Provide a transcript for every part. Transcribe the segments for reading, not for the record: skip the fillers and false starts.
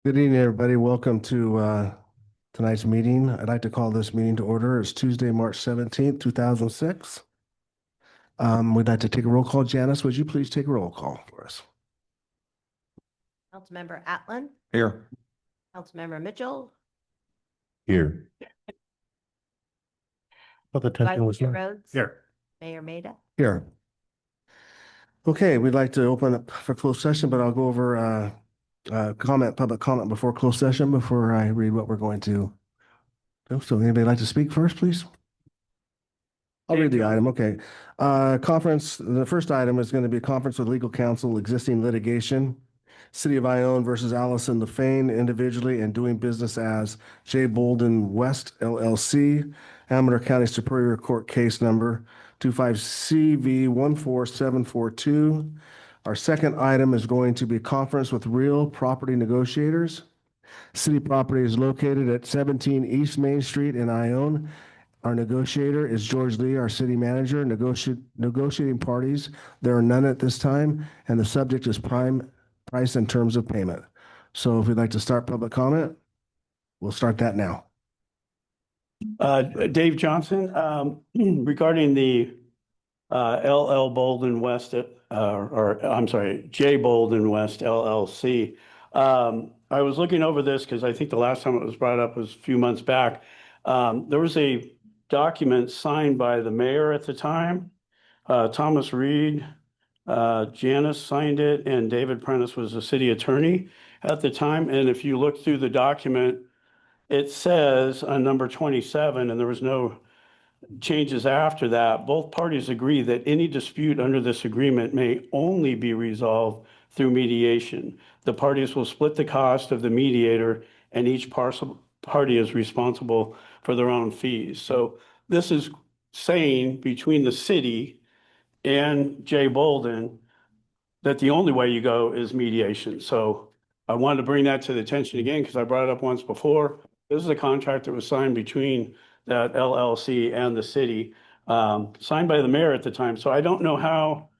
Good evening, everybody. Welcome to tonight's meeting. I'd like to call this meeting to order. It's Tuesday, March 17th, 2006. We'd like to take a roll call. Janice, would you please take a roll call for us? Councilmember Atlan, Here. Councilmember Mitchell, Here. But the Vice Chair Rhodes, Here. Mayor Maida. Here. Okay, we'd like to open up for closed session, but I'll go over public comment before closed session before I read what we're going to do. So anybody like to speak first, please? I'll read the item. Okay. The first item is going to be a conference with legal counsel, existing litigation, City of Ione versus Allison LaFane individually and doing business as J. Bolden West LLC, Amador County Superior Court case number 25CV14742. Our second item is going to be a conference with real property negotiators. City property is located at 17 East Main Street in Ione. Our negotiator is George Lee, our city manager. Negotiating parties, there are none at this time, and the subject is price and terms of payment. So if we'd like to start public comment, we'll start that now. Dave Johnson, regarding the LL Bolden West, or I'm sorry, J Bolden West LLC. I was looking over this because I think the last time it was brought up was a few months back. There was a document signed by the mayor at the time, Thomas Reed, Janice signed it, and David Prentice was the city attorney at the time. And if you look through the document, it says on number 27, and there was no changes after that, both parties agree that any dispute under this agreement may only be resolved through mediation. The parties will split the cost of the mediator, and each party is responsible for their own fees. So this is saying between the city and Jay Bolden that the only way you go is mediation. So I wanted to bring that to the attention again because I brought it up once before. This is a contract that was signed between that LLC and the city, signed by the mayor at the time. So I don't know how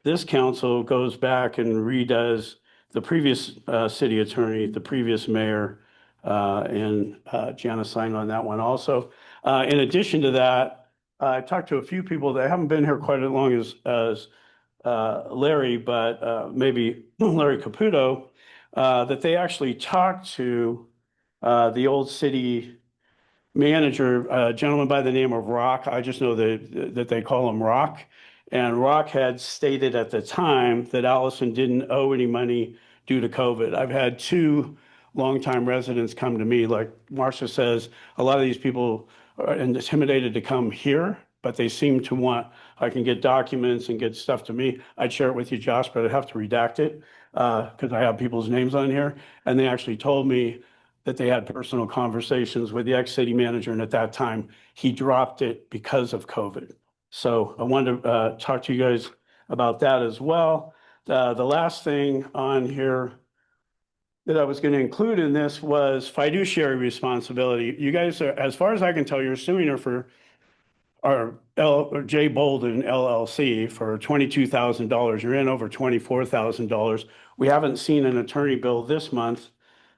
this council goes back and redoes the previous city attorney, the previous mayor, and Janice signed on that one also. In addition to that, I talked to a few people that haven't been here quite as long as Larry, but maybe Larry Caputo, that they actually talked to the old city manager, a gentleman by the name of Rock. I just know that they call him Rock. And Rock had stated at the time that Allison didn't owe any money due to COVID. I've had two longtime residents come to me, like Marcia says, a lot of these people are intimidated to come here, but they seem to want, I can get documents and get stuff to me. I'd share it with you, Josh, but I'd have to redact it because I have people's names on here. And they actually told me that they had personal conversations with the ex-city manager, and at that time, he dropped it because of COVID. So I wanted to talk to you guys about that as well. The last thing on here that I was going to include in this was fiduciary responsibility. You guys are, as far as I can tell, you're suing her for our J Bolden LLC for $22,000. You're in over $24,000. We haven't seen an attorney bill this month.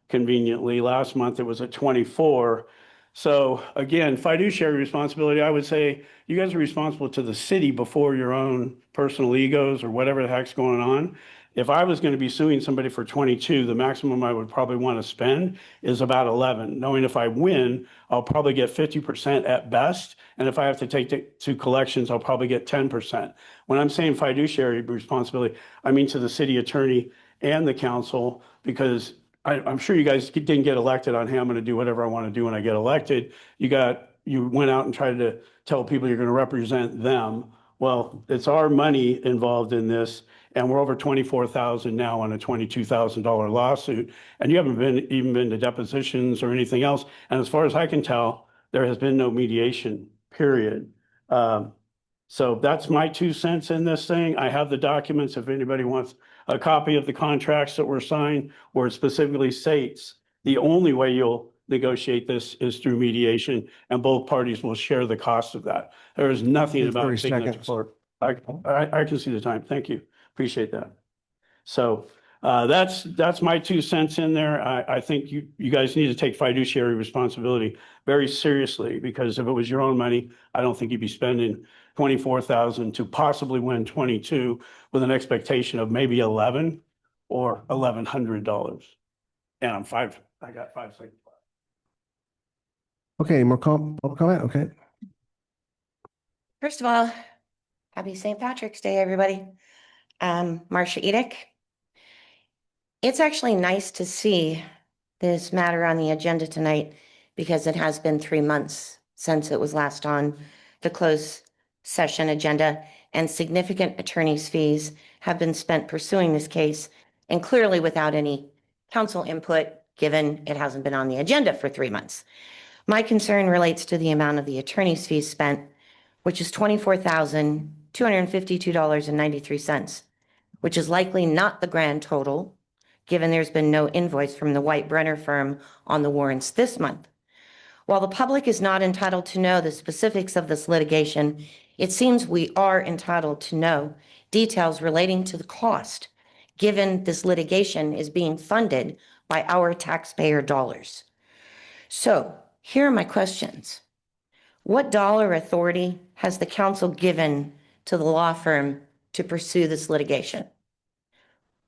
Conveniently, last month it was at 24. So again, fiduciary responsibility, I would say you guys are responsible to the city before your own personal egos or whatever the heck's going on. If I was going to be suing somebody for 22, the maximum I would probably want to spend is about 11, knowing if I win, I'll probably get 50% at best. And if I have to take it to collections, I'll probably get 10%. When I'm saying fiduciary responsibility, I mean to the city attorney and the council, because I'm sure you guys didn't get elected on, hey, I'm going to do whatever I want to do when I get elected. You went out and tried to tell people you're going to represent them. Well, it's our money involved in this, and we're over $24,000 now on a $22,000 lawsuit, and you haven't even been to depositions or anything else. And as far as I can tell, there has been no mediation, period. So that's my 2 cents in this thing. I have the documents if anybody wants a copy of the contracts that were signed, where it specifically states the only way you'll negotiate this is through mediation, and both parties will share the cost of that. There is nothing about 30 seconds. I can see the time. Thank you. Appreciate that. So That's my 2 cents in there. I think you guys need to take fiduciary responsibility very seriously, because if it was your own money, I don't think you'd be spending 24,000 to possibly win 22 with an expectation of maybe 11 or $1,100. And I got 5 seconds. Okay, more public comment? Okay. First of all, happy St. Patrick's Day, everybody. Marcia Edick. It's actually nice to see this matter on the agenda tonight because it has been 3 months since it was last on the closed session agenda, and significant attorney's fees have been spent pursuing this case, and clearly without any council input, given it hasn't been on the agenda for 3 months. My concern relates to the amount of the attorney's fees spent, which is $24,252.93, which is likely not the grand total, given there's been no invoice from the White Brenner firm on the warrants this month. While the public is not entitled to know the specifics of this litigation, it seems we are entitled to know details relating to the cost, given this litigation is being funded by our taxpayer dollars. So here are my questions. What dollar authority has the council given to the law firm to pursue this litigation?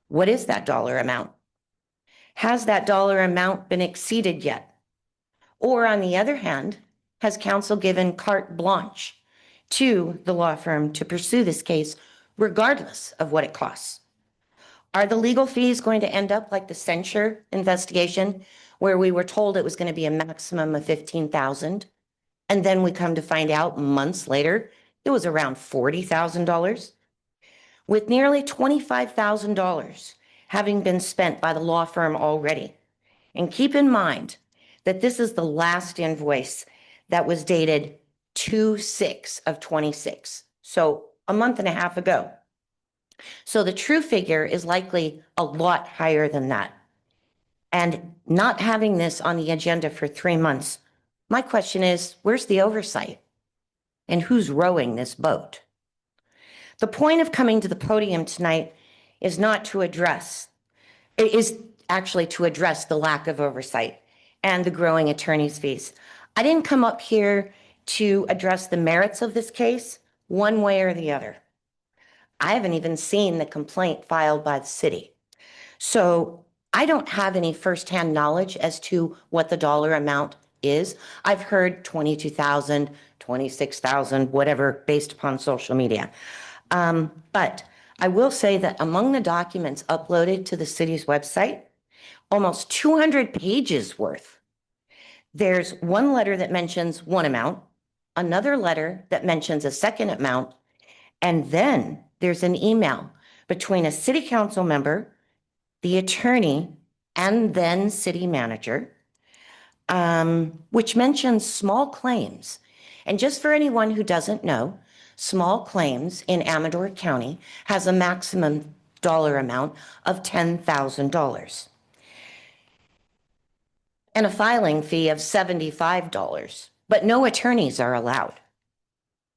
What is that dollar amount? Has that dollar amount been exceeded yet? Or on the other hand, has council given carte blanche to the law firm to pursue this case regardless of what it costs? Are the legal fees going to end up like the censure investigation, where we were told it was going to be a maximum of 15,000, and then we come to find out months later it was around $40,000? With nearly $25,000 having been spent by the law firm already. And keep in mind that this is the last invoice that was dated 2/6 of 26, so a month and a half ago. So the true figure is likely a lot higher than that. And not having this on the agenda for 3 months, my question is, where's the oversight? And who's rowing this boat? The point of coming to the podium tonight is not to address, it is actually to address the lack of oversight and the growing attorney's fees. I didn't come up here to address the merits of this case one way or the other. I haven't even seen the complaint filed by the city. So I don't have any firsthand knowledge as to what the dollar amount is. I've heard 22,000, 26,000, whatever, based upon social media. But I will say that among the documents uploaded to the city's website, almost 200 pages worth, there's one letter that mentions one amount, another letter that mentions a second amount, and then there's an email between a city council member, the attorney, and then city manager, which mentions small claims. And just for anyone who doesn't know, small claims in Amador County has a maximum dollar amount of $10,000 and a filing fee of $75, but no attorneys are allowed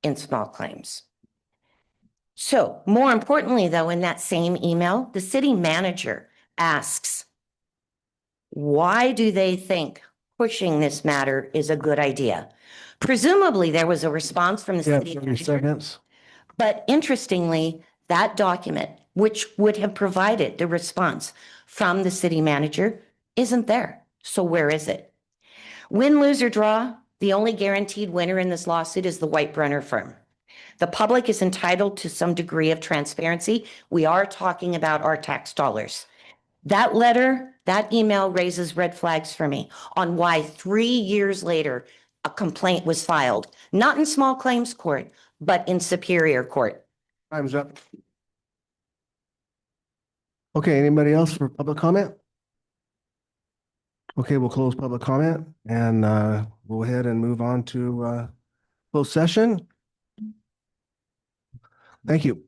in small claims. So more importantly, though, in that same email, the city manager asks, why do they think pushing this matter is a good idea? Presumably, there was a response from the Yeah, city 30 manager. seconds. But interestingly, that document, which would have provided the response from the city manager, isn't there. So where is it? Win, lose, or draw, the only guaranteed winner in this lawsuit is the White Brenner firm. The public is entitled to some degree of transparency. We are talking about our tax dollars. That letter, that email raises red flags for me on why 3 years later, a complaint was filed, not in small claims court, but in Superior Court. Time's up. Okay, anybody else for public comment? Okay, we'll close public comment and go ahead and move on to closed session. Thank you.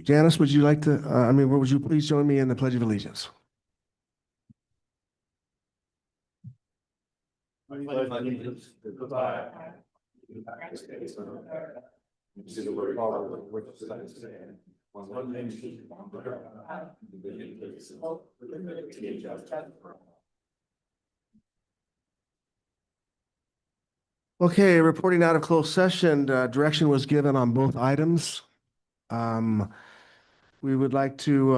Janice, would you like to, would you please join me in the Pledge of Allegiance? Okay, reporting out of closed session, direction was given on both items. We would like to,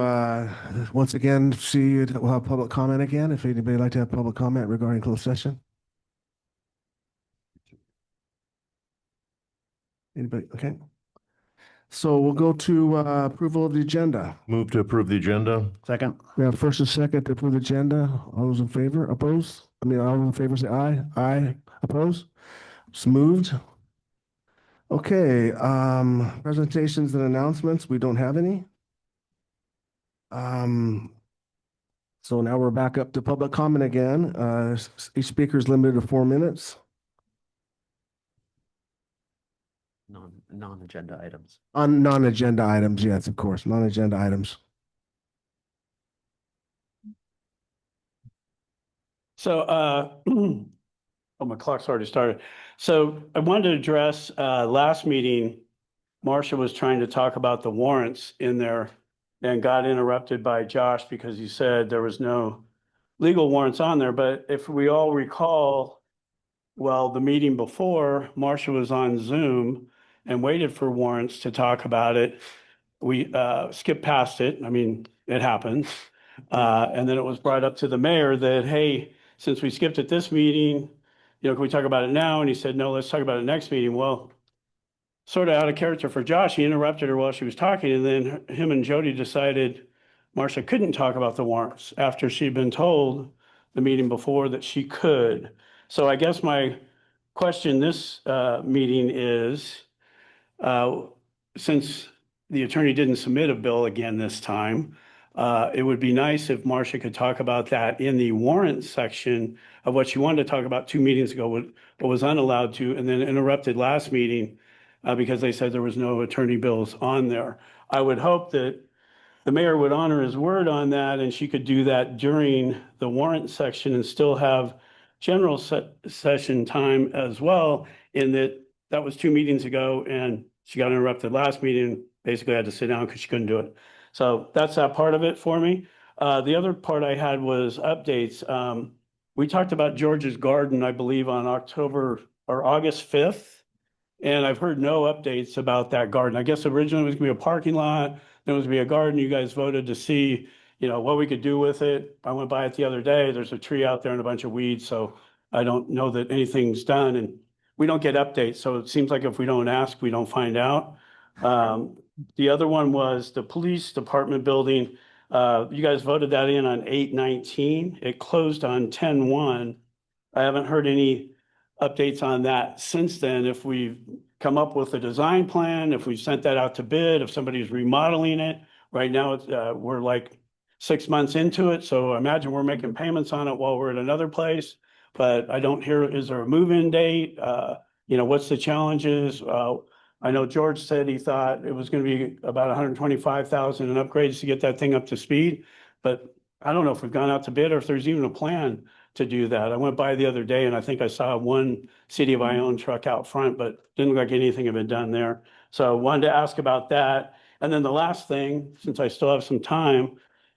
once again, we'll have public comment again, if anybody would like to have public comment regarding closed session. Anybody? Okay. So we'll go to approval of the agenda. Move to approve the agenda. Second. We have first and second to approve the agenda. All those in favor, oppose? All in favor say aye. Aye. Oppose? It's moved. Okay, presentations and announcements. We don't have any. So now we're back up to public comment again. Each speaker is limited to 4 minutes. Non-agenda items. On non-agenda items, yes, of course, non-agenda items. So, oh, my clock's already started. So I wanted to address, last meeting, Marcia was trying to talk about the warrants in there and got interrupted by Josh because he said there was no legal warrants on there. But if we all recall, well, the meeting before, Marcia was on Zoom and waited for warrants to talk about it. We skipped past it. I mean, it happens. And then it was brought up to the mayor that, hey, since we skipped at this meeting, can we talk about it now? And he said, no, let's talk about it next meeting. Well, sort of out of character for Josh, he interrupted her while she was talking. And then him and Jody decided Marcia couldn't talk about the warrants after she'd been told the meeting before that she could. So I guess my question this meeting is, since the attorney didn't submit a bill again this time, it would be nice if Marcia could talk about that in the warrant section of what she wanted to talk about 2 meetings ago, but was unallowed to, and then interrupted last meeting because they said there was no attorney bills on there. I would hope that the mayor would honor his word on that, and she could do that during the warrant section and still have general session time as well, in that was 2 meetings ago, and she got interrupted last meeting, basically had to sit down because she couldn't do it. So that's that part of it for me. The other part I had was updates. We talked about George's Garden, I believe, on October or August 5th. And I've heard no updates about that garden. I guess originally it was gonna be a parking lot, then it was gonna be a garden. You guys voted to see, what we could do with it. I went by it the other day. There's a tree out there and a bunch of weeds, so I don't know that anything's done, and we don't get updates. So it seems like if we don't ask, we don't find out. The other one was the police department building. You guys voted that in on 8/19. It closed on 10/1. I haven't heard any updates on that since then. If we've come up with a design plan, if we've sent that out to bid, if somebody's remodeling it. Right now, we're like 6 months into it, so I imagine we're making payments on it while we're at another place. But I don't hear, is there a move-in date? What's the challenges? I know George said he thought it was gonna be about 125,000 in upgrades to get that thing up to speed. But I don't know if we've gone out to bid or if there's even a plan to do that. I went by the other day and I think I saw one City of Ione truck out front, but didn't look like anything had been done there. So I wanted to ask about that. And then the last thing, since I still have some time,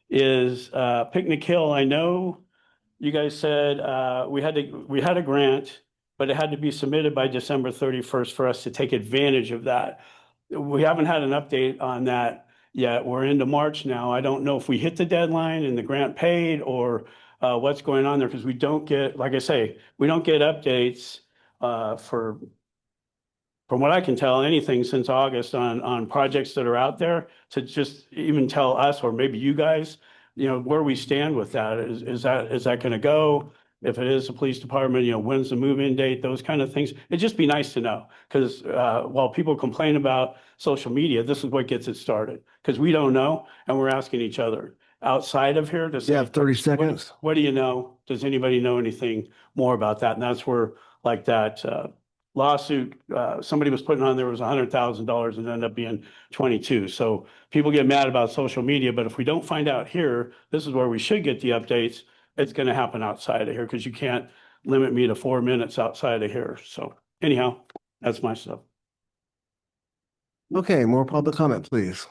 is Picnic Hill. I know you guys said we had a grant, but it had to be submitted by December 31st for us to take advantage of that. We haven't had an update on that yet. We're into March now. I don't know if we hit the deadline and the grant paid or what's going on there, because we don't get, like I say, we don't get updates for, from what I can tell, anything since August on projects that are out there to just even tell us, or maybe you guys, where we stand with that. Is that going to go? If it is the police department, when's the move-in date, those kind of things. It'd just be nice to know, because while people complain about social media, this is what gets it started, because we don't know, and we're asking each other outside of here to say. You have 30 seconds. What do you know? Does anybody know anything more about that? And that's where, like that lawsuit, somebody was putting on there was $100,000 and ended up being 22. So people get mad about social media, but if we don't find out here, this is where we should get the updates. It's going to happen outside of here because you can't limit me to 4 minutes outside of here. So anyhow, that's my stuff. Okay, more public comment, please.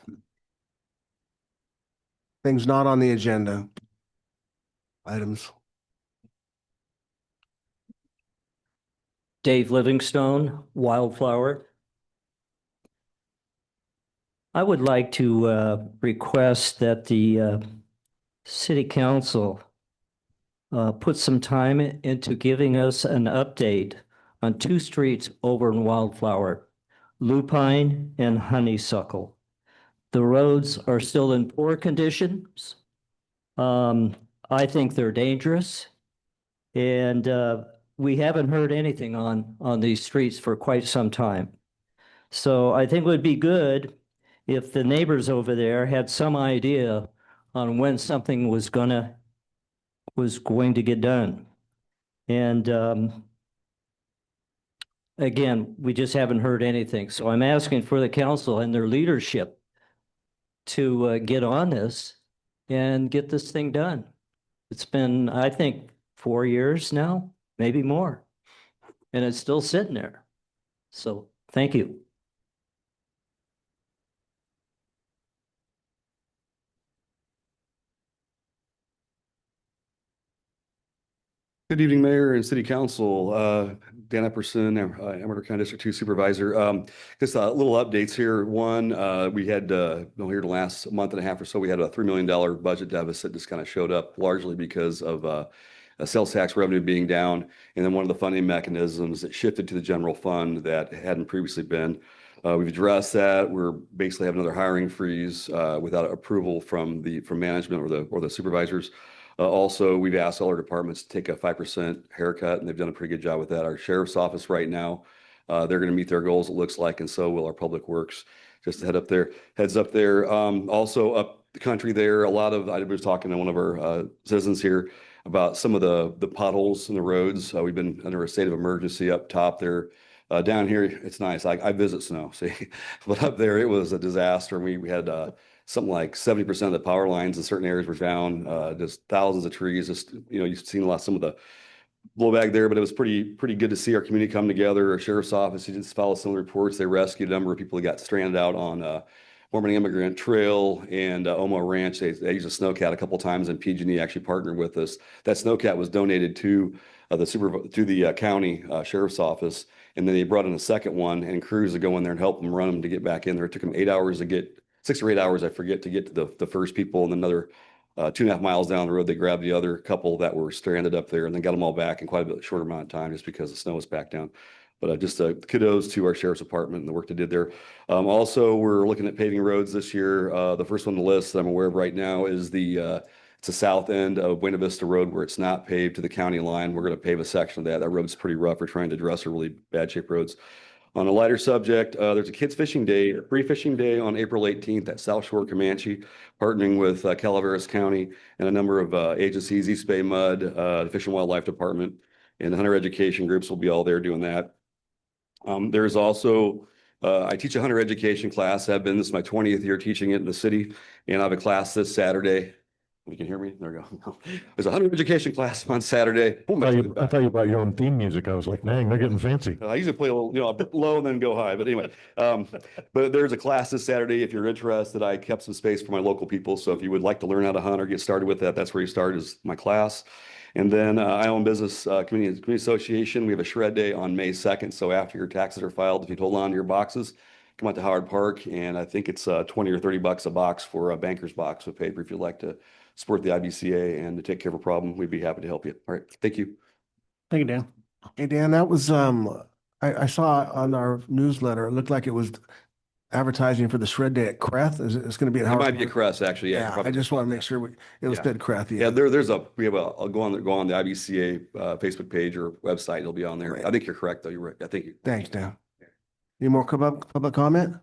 Things not on the agenda. Items. Dave Livingstone, Wildflower. I would like to request that the city council put some time into giving us an update on two streets over in Wildflower, Lupine and Honeysuckle. The roads are still in poor conditions. I think they're dangerous. And we haven't heard anything on these streets for quite some time. So I think it would be good if the neighbors over there had some idea on when something was going to get done. And again, we just haven't heard anything. So I'm asking for the council and their leadership to get on this and get this thing done. It's been, I think, 4 years now, maybe more, and it's still sitting there. So thank you. Good evening, Mayor and City Council. Dan Epperson, Amateur County District 2 Supervisor. Just little updates here. One, we had, here the last month and a half or so, we had a $3 million budget deficit just kind of showed up largely because of sales tax revenue being down. And then one of the funding mechanisms that shifted to the general fund that hadn't previously been. We've addressed that. We're basically having another hiring freeze without approval from management or the supervisors. Also, we've asked all our departments to take a 5% haircut, and they've done a pretty good job with that. Our sheriff's office right now, they're going to meet their goals, it looks like, and so will our public works. Just to heads up there. Also up the country there, I was talking to one of our citizens here about some of the potholes in the roads. We've been under a state of emergency up top there. Down here, it's nice. I visit snow, see, but up there it was a disaster. We had something like 70% of the power lines in certain areas were down, just thousands of trees. Just, you've seen some of the blowback there, but it was pretty good to see our community come together. Our sheriff's office, he just followed some of the reports. They rescued a number of people that got stranded out on Mormon Immigrant Trail and Omo Ranch. They used a snowcat a couple times, and PG&E actually partnered with us. That snowcat was donated to the county sheriff's office, and then they brought in a second one and crews to go in there and help them run them to get back in there. It took them 8 hours to get 6 or 8 hours, I forget, to get to the first people, and another 2.5 miles down the road, they grabbed the other couple that were stranded up there and then got them all back in quite a bit shorter amount of time just because the snow was back down. But just kudos to our sheriff's department and the work they did there. Also, we're looking at paving roads this year. The first one on the list that I'm aware of right now is it's the south end of Buena Vista Road where it's not paved to the county line. We're going to pave a section of that. That road's pretty rough. We're trying to address a really bad shape roads. On a lighter subject, there's a kids fishing day, a free fishing day on April 18th at South Shore Comanche, partnering with Calaveras County and a number of agencies, East Bay Mud, the Fish and Wildlife Department, and the hunter education groups will be all there doing that. There's also, I teach a hunter education class. This is my 20th year teaching it in the city, and I have a class this Saturday. You can hear me? There we go. There's a hunter education class on Saturday. I thought you brought your own theme music. I was like, dang, they're getting fancy. I usually play a little, low and then go high. But anyway, but there's a class this Saturday. If you're interested, I kept some space for my local people. So if you would like to learn how to hunt or get started with that, that's where you start, is my class. And then Ione Business Community Association, we have a shred day on May 2nd. So after your taxes are filed, if you'd hold on to your boxes, come out to Howard Park. And I think it's 20 or 30 bucks a box for a banker's box of paper if you'd like to support the IBCA and to take care of a problem. We'd be happy to help you. All right. Thank you. Thank you, Dan. Hey, Dan, that was, I saw on our newsletter, it looked like it was advertising for the shred day at Creth. It's going to be at It Howard might be a Park? Crest, actually. Yeah. Yeah, I probably. just want to make sure it was Yeah. said Creth. Yeah, I'll go on the IBCA Facebook page or website. It'll be on there. Right. I think you're correct, though. You're right. I think you. Thanks, Dan. Any more public comment?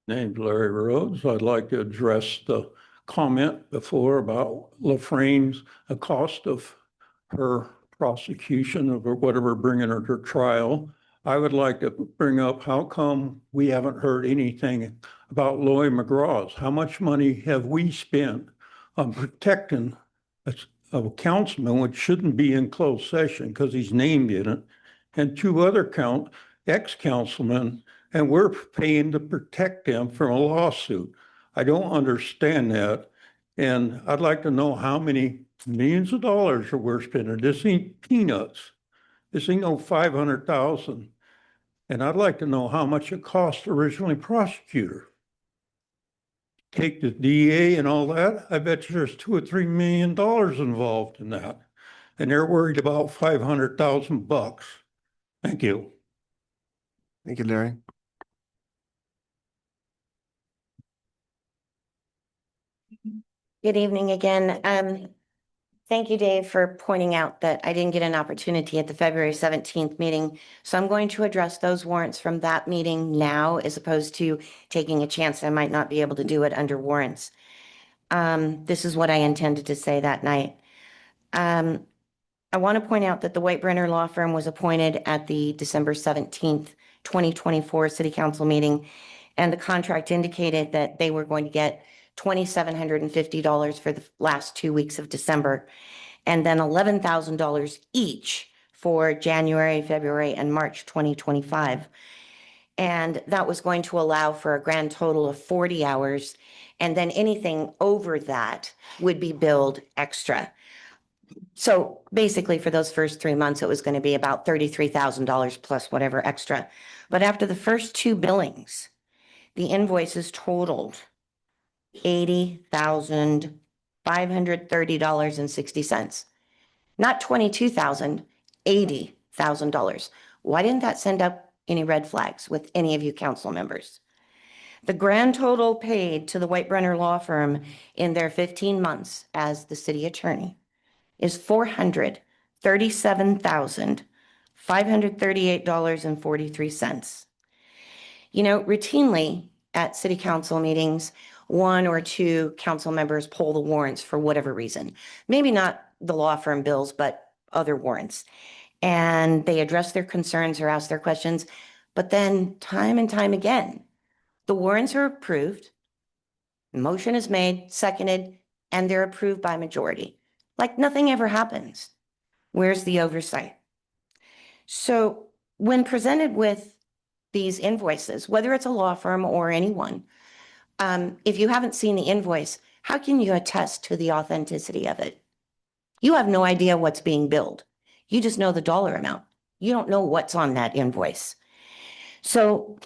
Name's Larry Rhodes. I'd like to address the comment before about Lafrene's, the cost of her prosecution of whatever bringing her to trial. I would like to bring up, how come we haven't heard anything about Lloyd McGraw's? How much money have we spent on protecting a councilman, which shouldn't be in closed session because he's named in it, and two other ex-councilmen, and we're paying to protect them from a lawsuit? I don't understand that. And I'd like to know how many millions of dollars are we're spending. This ain't peanuts. This ain't no 500,000. And I'd like to know how much it cost to originally prosecute her. Take the DA and all that. I bet you there's $2 or $3 million involved in that. And they're worried about 500,000 bucks. Thank you. Thank you, Larry. Good evening again. Thank you, Dave, for pointing out that I didn't get an opportunity at the February 17th meeting. So I'm going to address those warrants from that meeting now, as opposed to taking a chance I might not be able to do it under warrants. This is what I intended to say that night. I want to point out that the White Brenner Law Firm was appointed at the December 17th, 2024 City Council meeting, and the contract indicated that they were going to get $2,750 for the last 2 weeks of December, and then $11,000 each for January, February, and March 2025. And that was going to allow for a grand total of 40 hours, and then anything over that would be billed extra. So basically, for those first 3 months, it was going to be about $33,000 plus whatever extra. But after the first two billings, the invoices totaled $80,530.60. Not $22,000, $80,000. Why didn't that send up any red flags with any of you council members? The grand total paid to the White Brenner Law Firm in their 15 months as the city attorney is $437,538.43. You know, routinely at city council meetings, one or two council members pull the warrants for whatever reason. Maybe not the law firm bills, but other warrants. And they address their concerns or ask their questions. But then time and time again, the warrants are approved, motion is made, seconded, and they're approved by majority. Like nothing ever happens. Where's the oversight? So when presented with these invoices, whether it's a law firm or anyone, if you haven't seen the invoice, how can you attest to the authenticity of it? You have no idea what's being billed. You just know the dollar amount. You don't know what's on that invoice. So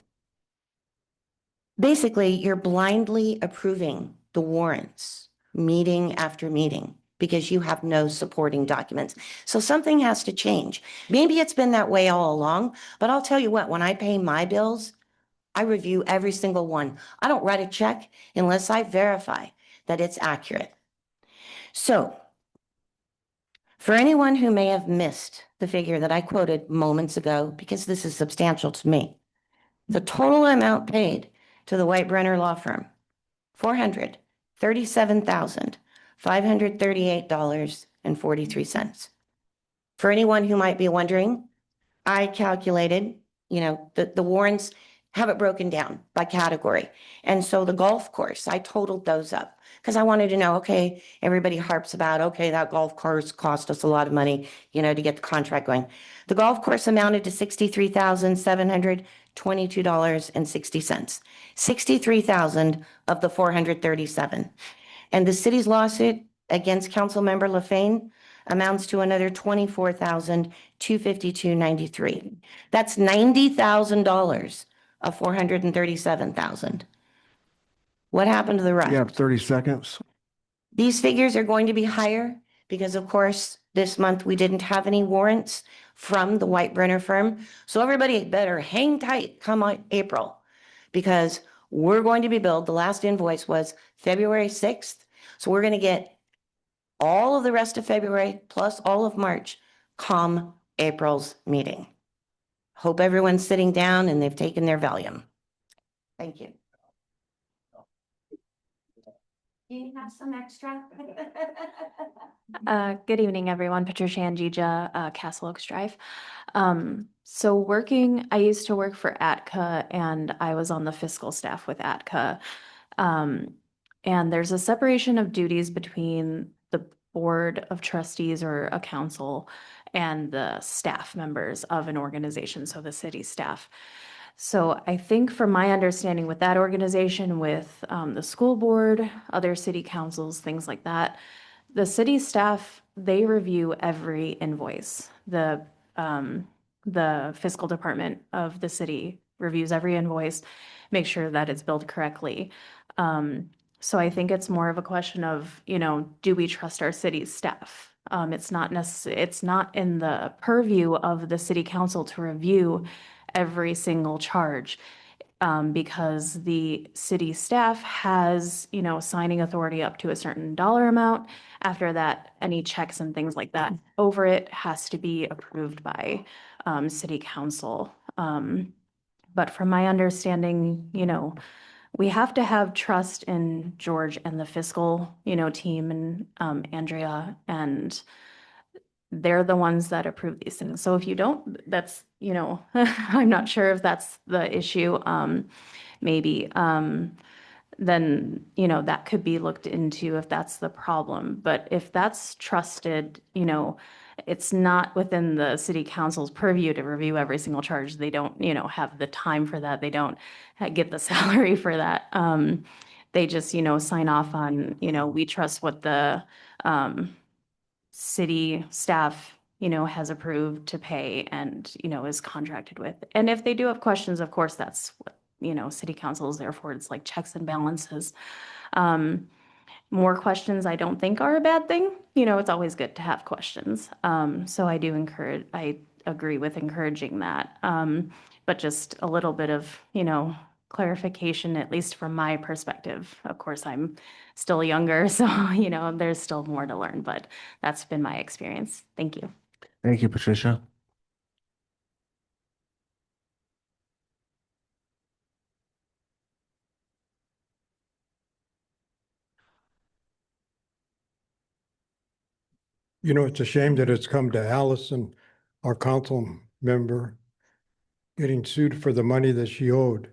basically, you're blindly approving the warrants meeting after meeting because you have no supporting documents. So something has to change. Maybe it's been that way all along, but I'll tell you what, when I pay my bills, I review every single one. I don't write a check unless I verify that it's accurate. So for anyone who may have missed the figure that I quoted moments ago, because this is substantial to me, the total amount paid to the White Brenner Law Firm, $437,538.43. For anyone who might be wondering, I calculated, the warrants have it broken down by category. And so the golf course, I totaled those up because I wanted to know, okay, everybody harps about, okay, that golf course cost us a lot of money, to get the contract going. The golf course amounted to $63,722.60. 63,000 of the 437. And the city's lawsuit against Councilmember LaFane amounts to another $24,252.93. That's $90,000 of 437,000. What happened to the rest? You have 30 seconds. These figures are going to be higher because, of course, this month we didn't have any warrants from the White Brenner firm. So everybody better hang tight come April, because we're going to be billed. The last invoice was February 6th. So we're going to get all of the rest of February plus all of March come April's meeting. Hope everyone's sitting down and they've taken their Valium. Thank you. You have some extra? Good evening, everyone. Patricia Angija, Castle Oaks Drive. I used to work for ATCA and I was on the fiscal staff with ATCA. And there's a separation of duties between the board of trustees or a council and the staff members of an organization, so the city staff. So I think from my understanding with that organization, with the school board, other city councils, things like that, the city staff, they review every invoice. The fiscal department of the city reviews every invoice, make sure that it's billed correctly. So I think it's more of a question of, do we trust our city staff? It's not in the purview of the city council to review every single charge. Because the city staff has, signing authority up to a certain dollar amount. After that, any checks and things like that over it has to be approved by city council. But from my understanding, we have to have trust in George and the fiscal, team and Andrea, and they're the ones that approve these things. So if you don't, that's, I'm not sure if that's the issue. Maybe, then, that could be looked into if that's the problem. But if that's trusted, it's not within the city council's purview to review every single charge. They don't, have the time for that. They don't get the salary for that. They just, sign off on, we trust what the, city staff, has approved to pay and, is contracted with. And if they do have questions, of course, that's what, city council is there for. It's like checks and balances. More questions I don't think are a bad thing. It's always good to have questions. So I agree with encouraging that. But just a little bit of, clarification, at least from my perspective. Of course, I'm still younger, so, there's still more to learn, but that's been my experience. Thank you. Thank you, Patricia. You know, it's a shame that it's come to Allison, our council member, getting sued for the money that she owed.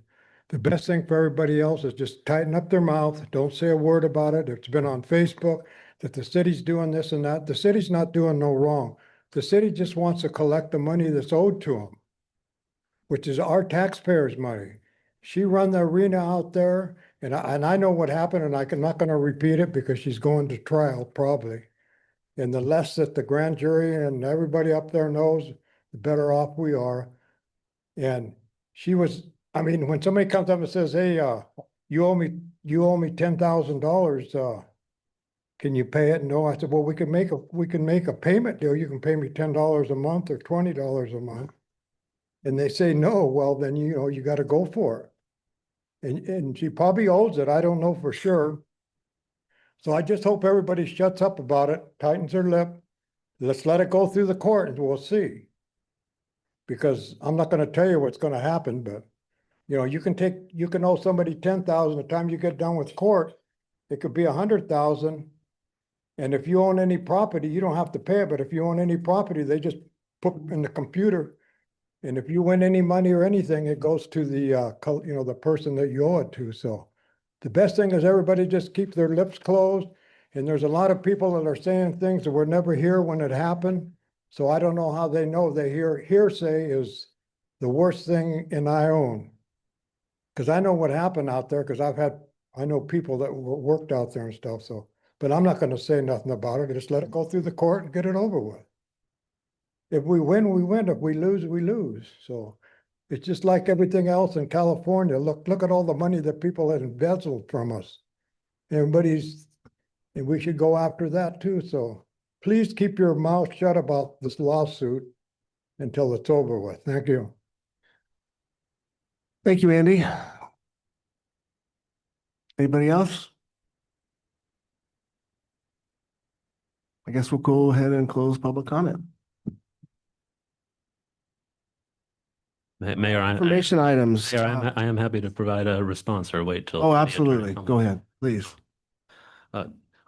The best thing for everybody else is just tighten up their mouth. Don't say a word about it. It's been on Facebook that the city's doing this and that. The city's not doing no wrong. The city just wants to collect the money that's owed to them, which is our taxpayers' money. She run the arena out there, and I know what happened, and I'm not going to repeat it because she's going to trial probably. And the less that the grand jury and everybody up there knows, the better off we are. And she was, I mean, when somebody comes up and says, hey, you owe me $10,000, can you pay it? No, I said, well, we can make a payment deal. You can pay me $10 a month or $20 a month. And they say no, well, then, you got to go for it. And she probably owes it. I don't know for sure. So I just hope everybody shuts up about it, tightens their lip. Let's let it go through the court and we'll see. Because I'm not going to tell you what's going to happen, but you can owe somebody 10,000. The time you get done with court, it could be 100,000. And if you own any property, you don't have to pay it. But if you own any property, they just put in the computer. And if you win any money or anything, it goes to the person that you owe it to. So the best thing is everybody just keep their lips closed. And there's a lot of people that are saying things that were never here when it happened. So I don't know how they know. They hear hearsay is the worst thing in Ione. Because I know what happened out there because I know people that worked out there and stuff. So, but I'm not going to say nothing about it. Just let it go through the court and get it over with. If we win, we win. If we lose, we lose. So it's just like everything else in California. Look at all the money that people had embezzled from us. And we should go after that too. So please keep your mouth shut about this lawsuit until it's over with. Thank you. Thank you, Andy. Anybody else? I guess we'll go ahead and close public comment. Mayor, Information items. I am happy to provide a response or wait till. Oh, the attorney absolutely. comes. Go ahead, please.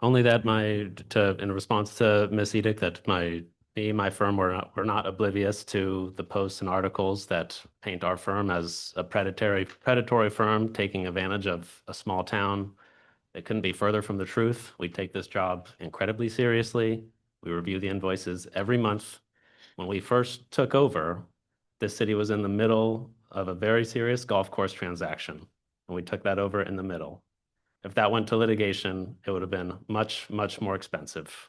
Only that in response to Miss Edict, that my firm, we're not oblivious to the posts and articles that paint our firm as a predatory firm taking advantage of a small town. It couldn't be further from the truth. We take this job incredibly seriously. We review the invoices every month. When we first took over, this city was in the middle of a very serious golf course transaction, and we took that over in the middle. If that went to litigation, it would have been much, much more expensive.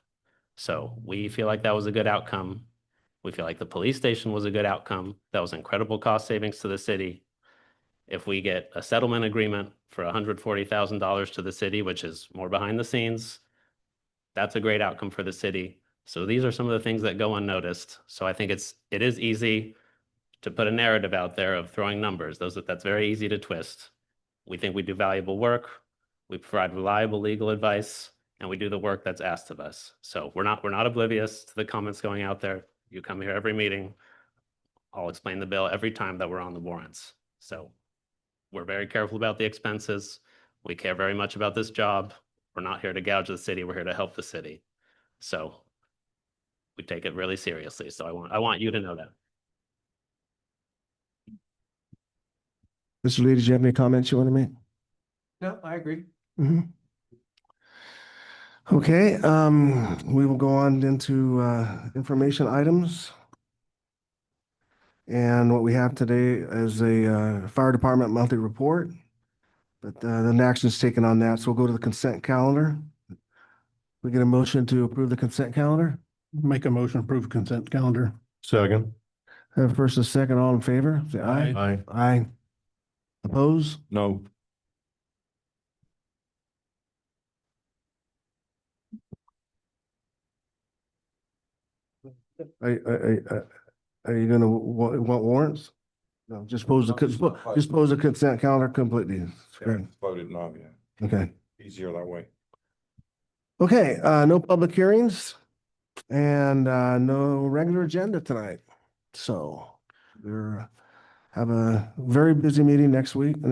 So we feel like that was a good outcome. We feel like the police station was a good outcome. That was incredible cost savings to the city. If we get a settlement agreement for $140,000 to the city, which is more behind the scenes, that's a great outcome for the city. So these are some of the things that go unnoticed. So I think it is easy to put a narrative out there of throwing numbers. That's very easy to twist. We think we do valuable work. We provide reliable legal advice, and we do the work that's asked of us. So we're not oblivious to the comments going out there. You come here every meeting. I'll explain the bill every time that we're on the warrants. So we're very careful about the expenses. We care very much about this job. We're not here to gouge the city. We're here to help the city. So we take it really seriously. So I want you to know that. Mr. Lee, did you have any comments you want to make? No, I agree. Mhm. Okay, we will go on into information items. And what we have today is a fire department monthly report, but the action is taken on that. So we'll go to the consent calendar. We get a motion to approve the consent calendar. Make a motion to approve consent calendar. Second. Have first and second, all in favor? Say aye. Aye. Aye. Oppose? No. Are you gonna want warrants? No, just pose the consent calendar completely. Great. Voted no, yeah. Okay. Easier that way. Okay, no public hearings and no regular agenda tonight. So we're have a very busy meeting next week, the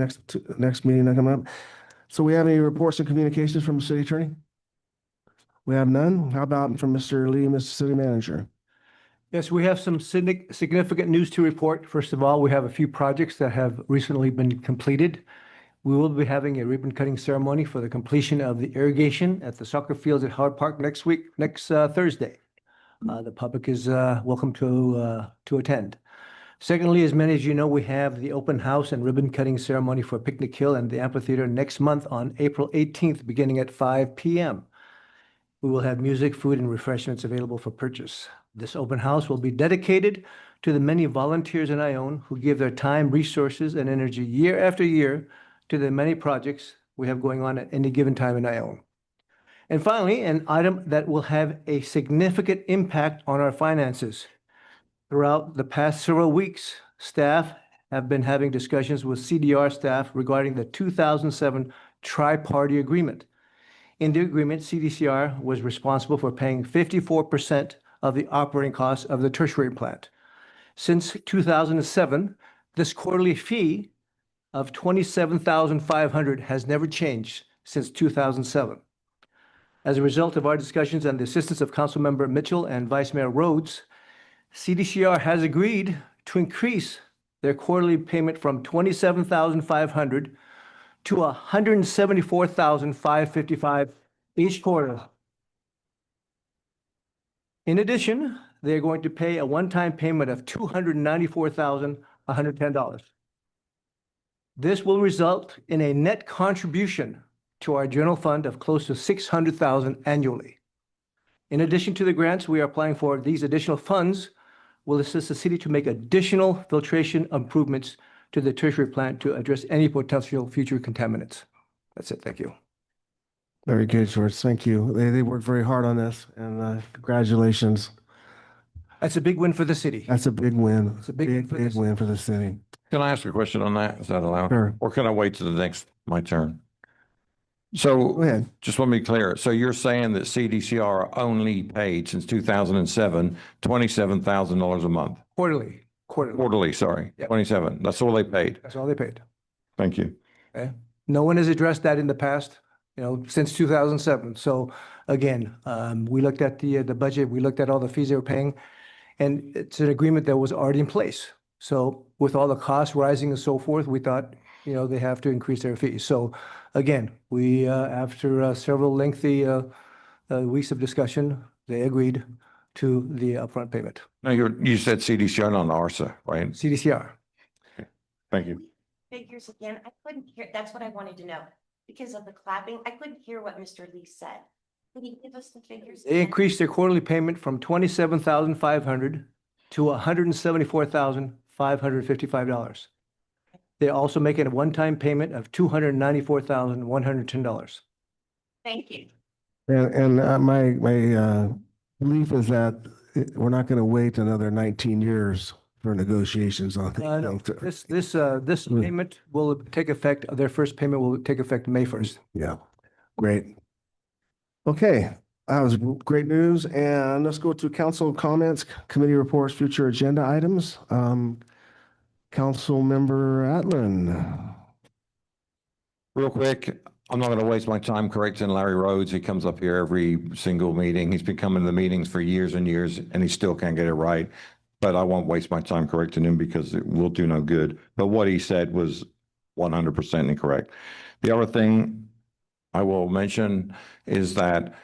next meeting that coming up. So we have any reports and communications from the city attorney? We have none. How about from Mr. Lee, Mr. City Manager? Yes, we have some significant news to report. First of all, we have a few projects that have recently been completed. We will be having a ribbon cutting ceremony for the completion of the irrigation at the soccer fields at Howard Park next Thursday. The public is welcome to attend. Secondly, as many as you know, we have the open house and ribbon cutting ceremony for Picnic Hill and the amphitheater next month on April 18th, beginning at 5 p.m. We will have music, food, and refreshments available for purchase. This open house will be dedicated to the many volunteers in Ione who give their time, resources, and energy year after year to the many projects we have going on at any given time in Ione. And finally, an item that will have a significant impact on our finances. Throughout the past several weeks, staff have been having discussions with CDR staff regarding the 2007 tri-party agreement. In the agreement, CDCR was responsible for paying 54% of the operating costs of the tertiary plant. Since 2007, this quarterly fee of $27,500 has never changed since 2007. As a result of our discussions and the assistance of Councilmember Mitchell and Vice Mayor Rhodes, CDCR has agreed to increase their quarterly payment from $27,500 to $174,555 each quarter. In addition, they are going to pay a one-time payment of $294,110. This will result in a net contribution to our general fund of close to $600,000 annually. In addition to the grants we are applying for, these additional funds will assist the city to make additional filtration improvements to the tertiary plant to address any potential future contaminants. That's it. Thank you. Very good, George. Thank you. They worked very hard on this, and congratulations. That's a big win for the city. That's a big win. It's a big win for the big city. win for the city. Can I ask a question on that? Is that allowed? Sure. Or can I wait till the next, my turn? Go So ahead. just want to be clear. So you're saying that CDCR only paid since 2007, $27,000 a month? Quarterly. Quarterly, sorry, Yep. 27. That's all they paid. That's all they paid. Thank you. Okay. No one has addressed that in the past. since 2007. So again, we looked at the budget, we looked at all the fees they were paying, and it's an agreement that was already in place. So with all the costs rising and so forth, we thought, they have to increase their fees. So again, we, after several lengthy weeks of discussion, they agreed to the upfront payment. No, you said CDCR, not ARSA, right? CDCR. Thank you. Figures again, I couldn't hear, that's what I wanted to know. Because of the clapping, I couldn't hear what Mr. Lee said. Could he give us the figures? They increased their quarterly payment from $27,500 to $174,555. They're also making a one-time payment of $294,110. Thank you. And my belief is that we're not going to wait another 19 years for negotiations on No, things. this payment will take effect, their first payment will take effect May 1st. Yeah, great. Okay, that was great news. And let's go to council comments, committee reports, future agenda items. Council Member Atlan. Real quick, I'm not going to waste my time correcting Larry Rhodes. He comes up here every single meeting. He's been coming to the meetings for years and years, and he still can't get it right. But I won't waste my time correcting him because it will do no good. But what he said was 100% incorrect. The other thing I will mention is that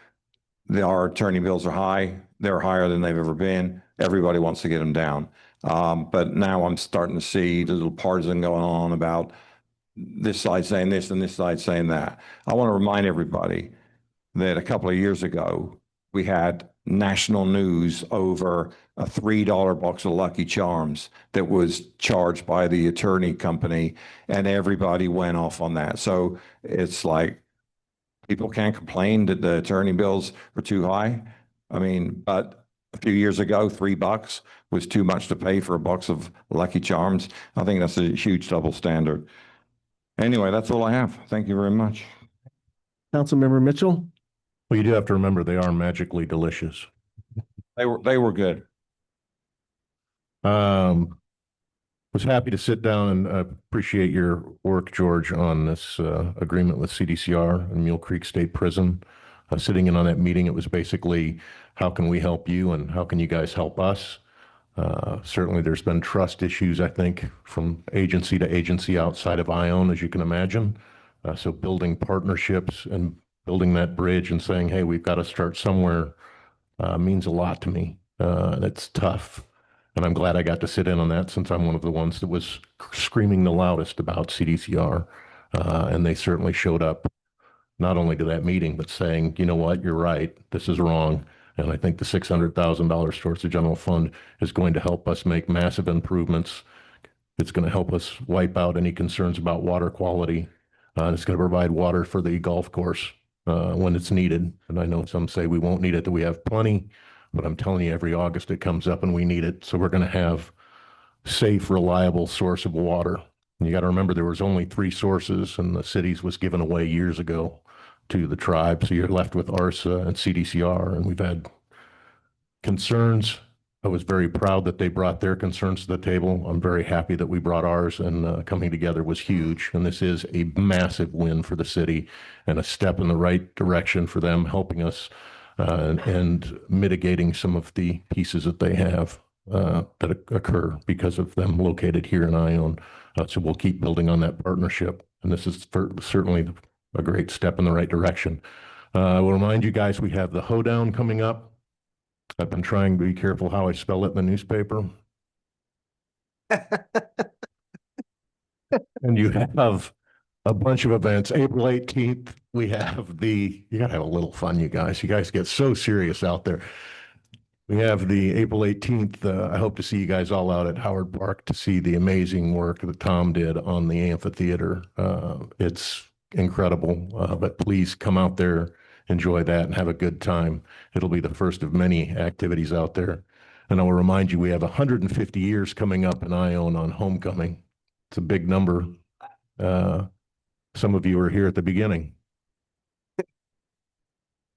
our attorney bills are high. They're higher than they've ever been. Everybody wants to get them down. But now I'm starting to see the little partisan going on about this side saying this and this side saying that. I want to remind everybody that a couple of years ago, we had national news over a $3 box of Lucky Charms that was charged by the attorney company, and everybody went off on that. So it's like people can't complain that the attorney bills were too high. I mean, but a few years ago, $3 was too much to pay for a box of Lucky Charms. I think that's a huge double standard. Anyway, that's all I have. Thank you very much. Councilmember Mitchell. Well, you do have to remember they are magically delicious. They were good. Was happy to sit down and appreciate your work, George, on this agreement with CDCR and Mule Creek State Prison. Sitting in on that meeting, it was basically, how can we help you and how can you guys help us? Certainly, there's been trust issues, I think, from agency to agency outside of Ione, as you can imagine. So building partnerships and building that bridge and saying, hey, we've got to start somewhere means a lot to me. That's tough. And I'm glad I got to sit in on that since I'm one of the ones that was screaming the loudest about CDCR. And they certainly showed up not only to that meeting, but saying, you know what, you're right, this is wrong. And I think the $600,000 towards the general fund is going to help us make massive improvements. It's going to help us wipe out any concerns about water quality. It's going to provide water for the golf course when it's needed. And I know some say we won't need it, that we have plenty, but I'm telling you, every August it comes up and we need it. So we're going to have safe, reliable source of water. And you got to remember there was only 3 sources and the cities was given away years ago to the tribe. So you're left with ARSA and CDCR, and we've had concerns. I was very proud that they brought their concerns to the table. I'm very happy that we brought ours, and coming together was huge. And this is a massive win for the city and a step in the right direction for them, helping us and mitigating some of the pieces that they have that occur because of them located here in Ione. So we'll keep building on that partnership. And this is certainly a great step in the right direction. I will remind you guys, we have the hoedown coming up. I've been trying to be careful how I spell it in the newspaper. And you have a bunch of events. April 18th, we have you got to have a little fun, you guys. You guys get so serious out there. We have the April 18th. I hope to see you guys all out at Howard Park to see the amazing work that Tom did on the amphitheater. It's incredible, but please come out there, enjoy that, and have a good time. It'll be the first of many activities out there. And I will remind you, we have 150 years coming up in Ione on homecoming. It's a big number. Some of you are here at the beginning.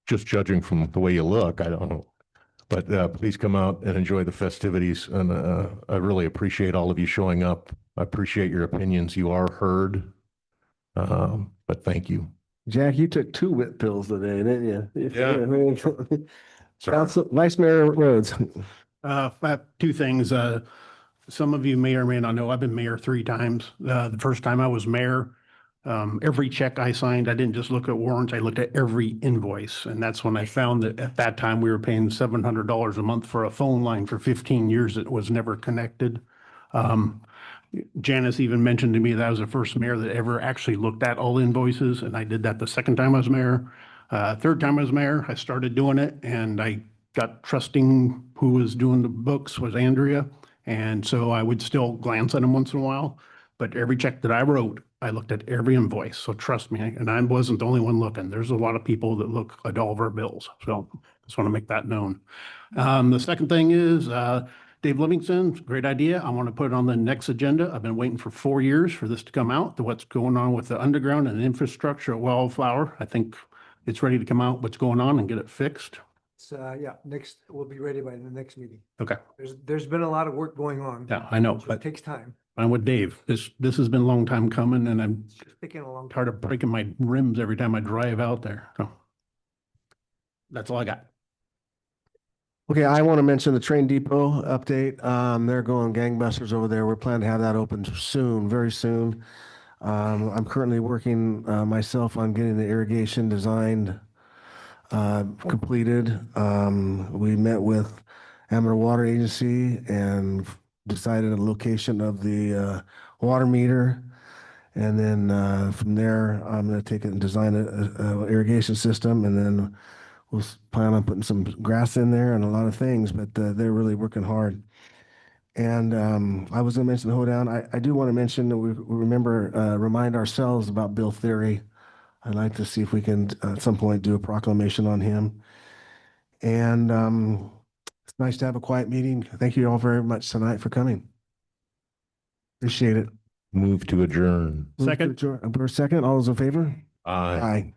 Just judging from the way you look, I don't know. But please come out and enjoy the festivities. And I really appreciate all of you showing up. I appreciate your opinions. You are heard. But thank you. Jack, you took 2 WIT pills today, didn't you? Yeah. Council, Vice Mayor Rhodes. I have 2 things. Some of you may or may not know, I've been mayor 3 times. The first time I was mayor, every check I signed, I didn't just look at warrants, I looked at every invoice. And that's when I found that at that time, we were paying $700 a month for a phone line for 15 years that was never connected. Janice even mentioned to me that I was the first mayor that ever actually looked at all invoices, and I did that the second time I was mayor. Third time I was mayor, I started doing it, and I got trusting who was doing the books was Andrea. And so I would still glance at them once in a while, but every check that I wrote, I looked at every invoice. So trust me, and I wasn't the only one looking. There's a lot of people that look at all of our bills. So just want to make that known. The second thing is, Dave Livingston, great idea. I want to put it on the next agenda. I've been waiting for 4 years for this to come out, to what's going on with the underground and infrastructure at Wildflower. I think it's ready to come out, what's going on, and get it fixed. So, yeah, next, we'll be ready by the next meeting. Okay. There's been a lot of work going on. Yeah, I know, So it but takes time. I'm with Dave. This has been a long time coming, and I'm It's taking a long time. tired of breaking my rims every time I drive out there. So that's all I got. Okay, I want to mention the train depot update. They're going gangbusters over there. We're planning to have that open soon, very soon. I'm currently working myself on getting the irrigation designed, completed. We met with Amateur Water Agency and decided a location of the water meter. And then from there, I'm going to take it and design a irrigation system, and then we'll plan on putting some grass in there and a lot of things, but they're really working hard. And I was going to mention the hoedown. I do want to mention that we remind ourselves about Bill Theory. I'd like to see if we can at some point do a proclamation on him. And it's nice to have a quiet meeting. Thank you all very much tonight for coming. Appreciate it. Move to adjourn. Second. For a second, all those in favor? Aye. Aye.